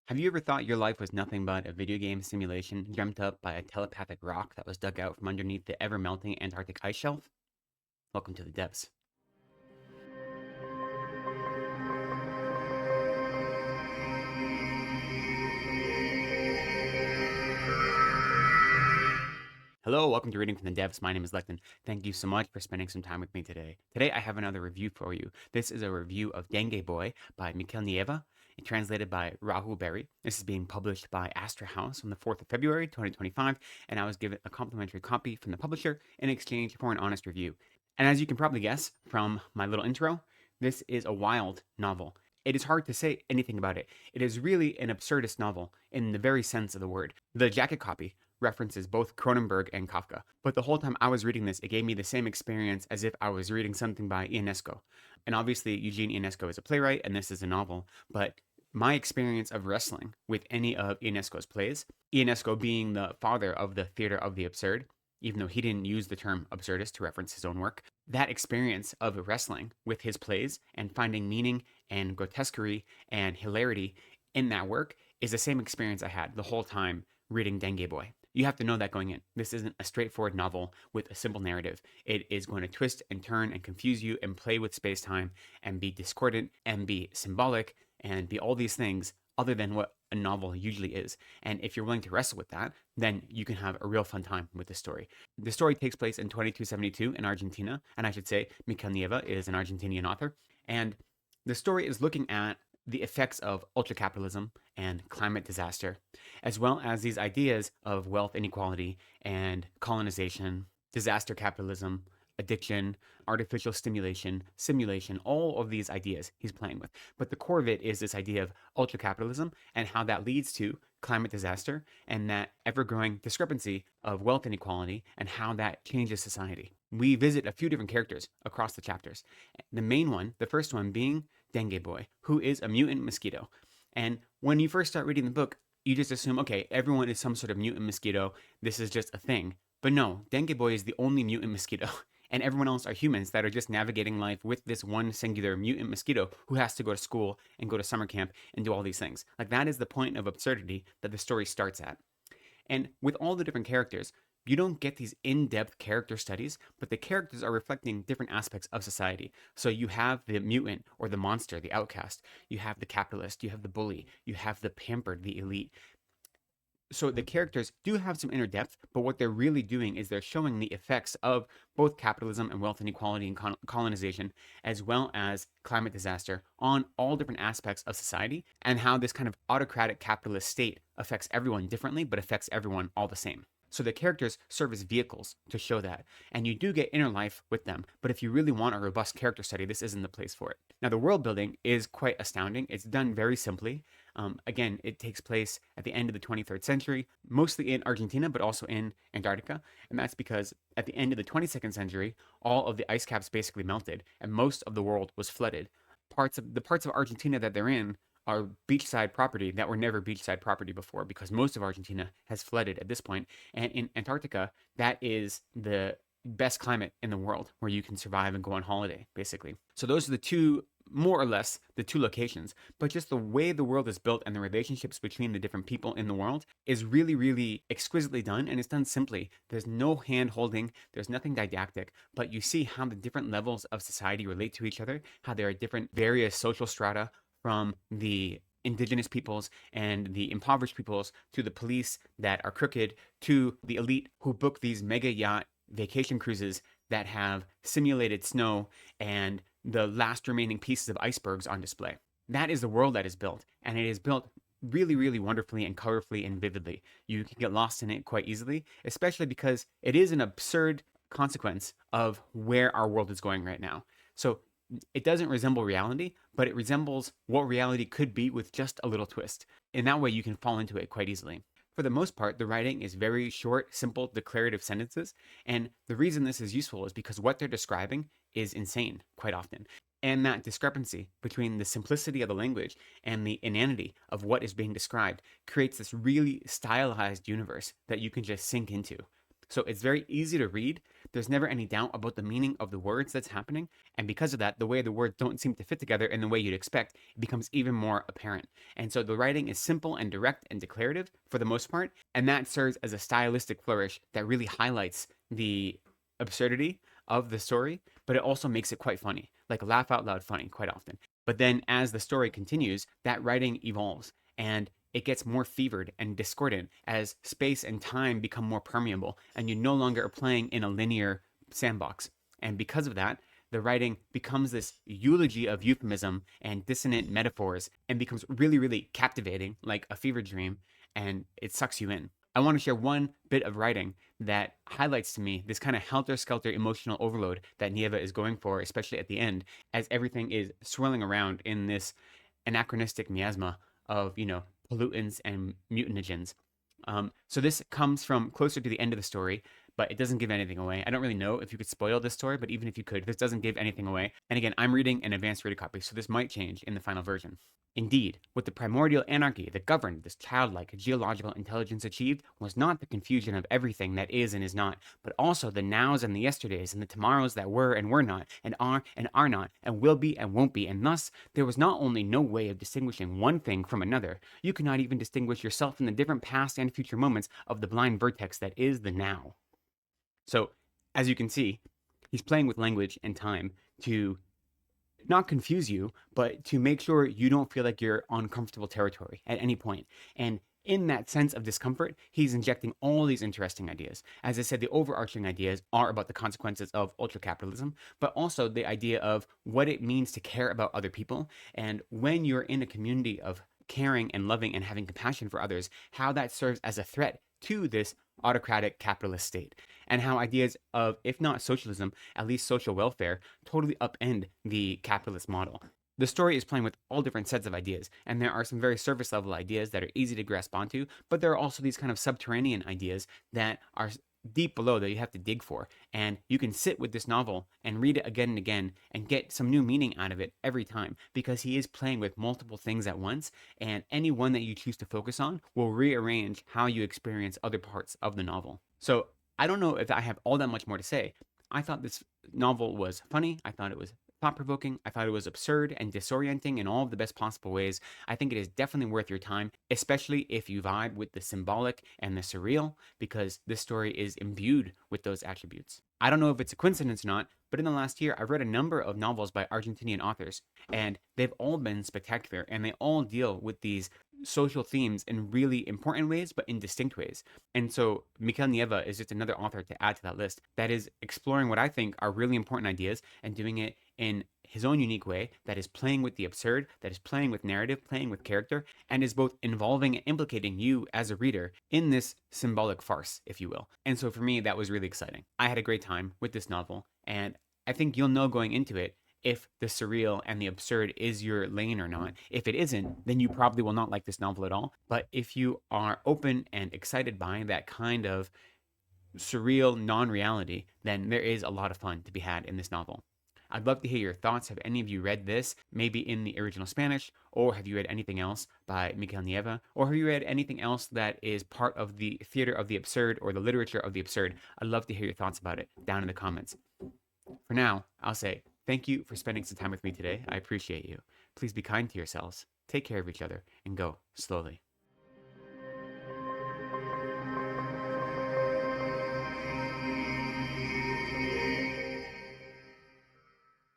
Have you ever thought your life was nothing but a video game simulation dreamt up by a telepathic rock that was dug out from underneath the ever-melting Antarctic ice shelf? Welcome to the depths. Hello, welcome to Reading from the Depths. My name is Lecton. Thank you so much for spending some time with me today. Today I have another review for you. This is a review of Dengue Boy by Michel Nieva, translated by Rahul Bery. This is being published by Astra House on the 4th of February, 2025, and I was given a complimentary copy from the publisher in exchange for an honest review. And as you can probably guess from my little intro, this is a wild novel. It is hard to say anything about it. It is really an absurdist novel in the very sense of the word. The jacket copy references both Cronenberg and Kafka, but the whole time I was reading this, it gave me the same experience as if I was reading something by Ionesco. And obviously, Eugene Ionesco is a playwright, and this is a novel, but my experience of wrestling with any of Ionesco's plays, Ionesco being the father of the theater of the absurd, even though he didn't use the term absurdist to reference his own work, that experience of wrestling with his plays and finding meaning and grotesquerie and hilarity in that work is the same experience I had the whole time reading Dengue Boy. You have to know that going in. This isn't a straightforward novel with a simple narrative. It is going to twist and turn and confuse you and play with space-time and be discordant and be symbolic and be all these things other than what a novel usually is. And if you're willing to wrestle with that, then you can have a real fun time with the story. The story takes place in 2272 in Argentina, and I should say Michel Nieva is an Argentinian author. And the story is looking at the effects of ultra-capitalism and climate disaster, as well as these ideas of wealth inequality and colonization, disaster capitalism, addiction, artificial stimulation, simulation, all of these ideas he's playing with. But the core of it is this idea of ultra-capitalism and how that leads to climate disaster and that ever-growing discrepancy of wealth inequality and how that changes society. We visit a few different characters across the chapters. The main one, the first one being Dengue Boy, who is a mutant mosquito. And when you first start reading the book, you just assume, okay, everyone is some sort of mutant mosquito. This is just a thing. But no, Dengue Boy is the only mutant mosquito. And everyone else are humans that are just navigating life with this one singular mutant mosquito who has to go to school and go to summer camp and do all these things. Like, that is the point of absurdity that the story starts at. And with all the different characters, you don't get these in-depth character studies, but the characters are reflecting different aspects of society. So you have the mutant or the monster, the outcast. You have the capitalist, you have the bully, you have the pampered, the elite. So the characters do have some inner depth, but what they're really doing is they're showing the effects of both capitalism and wealth inequality and colonization, as well as climate disaster on all different aspects of society, and how this kind of autocratic capitalist state affects everyone differently, but affects everyone all the same. So the characters serve as vehicles to show that, and you do get inner life with them. But if you really want a robust character study, this isn't the place for it. Now, the world building is quite astounding. It's done very simply. Again, it takes place at the end of the 23rd century, mostly in Argentina, but also in Antarctica. And that's because at the end of the 22nd century, all of the ice caps basically melted, and most of the world was flooded. Parts of Argentina that they're in are beachside property that were never beachside property before, because most of Argentina has flooded at this point. And in Antarctica, that is the best climate in the world where you can survive and go on holiday, basically. So those are the two, more or less, the two locations. But just the way the world is built and the relationships between the different people in the world is really, really exquisitely done, and it's done simply. There's no hand holding, there's nothing didactic, but you see how the different levels of society relate to each other, how there are different various social strata, from the indigenous peoples and the impoverished peoples to the police that are crooked to the elite who book these mega yacht vacation cruises that have simulated snow and the last remaining pieces of icebergs on display. That is the world that is built, and it is built really, really wonderfully and colorfully and vividly. You can get lost in it quite easily, especially because it is an absurd consequence of where our world is going right now. So it doesn't resemble reality, but it resembles what reality could be with just a little twist. In that way, you can fall into it quite easily. For the most part, the writing is very short, simple, declarative sentences, and the reason this is useful is because what they're describing is insane quite often. And that discrepancy between the simplicity of the language and the inanity of what is being described creates this really stylized universe that you can just sink into. So it's very easy to read. There's never any doubt about the meaning of the words that's happening. And because of that, the way the words don't seem to fit together in the way you'd expect, it becomes even more apparent. And so the writing is simple and direct and declarative for the most part. And that serves as a stylistic flourish that really highlights the absurdity of the story, but it also makes it quite funny, like laugh out loud funny quite often. But then as the story continues, that writing evolves and it gets more fevered and discordant as space and time become more permeable and you no longer are playing in a linear sandbox. And because of that, the writing becomes this eulogy of euphemism and dissonant metaphors and becomes really, really captivating, like a fever dream, and it sucks you in. I want to share one bit of writing that highlights to me this kind of helter-skelter emotional overload that Nieva is going for, especially at the end, as everything is swirling around in this anachronistic miasma of, pollutants and mutanogens. So this comes from closer to the end of the story, but it doesn't give anything away. I don't really know if you could spoil this story, but even if you could, this doesn't give anything away. And again, I'm reading an advanced reader copy, so this might change in the final version. Indeed, what the primordial anarchy that governed this childlike geological intelligence achieved was not the confusion of everything that is and is not, but also the nows and the yesterdays and the tomorrows that were not, and are not, and will be and won't be, and thus there was not only no way of distinguishing one thing from another, you could not even distinguish yourself from the different past and future moments of the blind vertex that is the now. So, as you can see, he's playing with language and time to not confuse you, but to make sure you don't feel like you're on comfortable territory at any point. And in that sense of discomfort, he's injecting all these interesting ideas. As I said, the overarching ideas are about the consequences of ultra-capitalism, but also the idea of what it means to care about other people. And when you're in a community of caring and loving and having compassion for others, how that serves as a threat to this autocratic capitalist state, and how ideas of, if not socialism, at least social welfare, totally upend the capitalist model. The story is playing with all different sets of ideas, and there are some very surface level ideas that are easy to grasp onto, but there are also these kind of subterranean ideas that are deep below that you have to dig for. And you can sit with this novel and read it again and again and get some new meaning out of it every time, because he is playing with multiple things at once, and any one that you choose to focus on will rearrange how you experience other parts of the novel. So I don't know if I have all that much more to say. I thought this novel was funny. I thought it was thought-provoking. I thought it was absurd and disorienting in all of the best possible ways. I think it is definitely worth your time, especially if you vibe with the symbolic and the surreal, because this story is imbued with those attributes. I don't know if it's a coincidence or not, but in the last year, I've read a number of novels by Argentinian authors, and they've all been spectacular, and they all deal with these social themes in really important ways, but in distinct ways. And so Michel Nieva is just another author to add to that list that is exploring what I think are really important ideas and doing it in his own unique way, that is playing with the absurd, that is playing with narrative, playing with character, and is both involving and implicating you as a reader in this symbolic farce, if you will. And so for me, that was really exciting. I had a great time with this novel, and I think you'll know going into it if the surreal and the absurd is your lane or not. If it isn't, then you probably will not like this novel at all. But if you are open and excited by that kind of surreal non-reality, then there is a lot of fun to be had in this novel. I'd love to hear your thoughts. Have any of you read this, maybe in the original Spanish, or have you read anything else by Michel Nieva, or have you read anything else that is part of the theater of the absurd or the literature of the absurd? I'd love to hear your thoughts about it down in the comments. For now, I'll say thank you for spending some time with me today. I appreciate you. Please be kind to yourselves, take care of each other, and go slowly.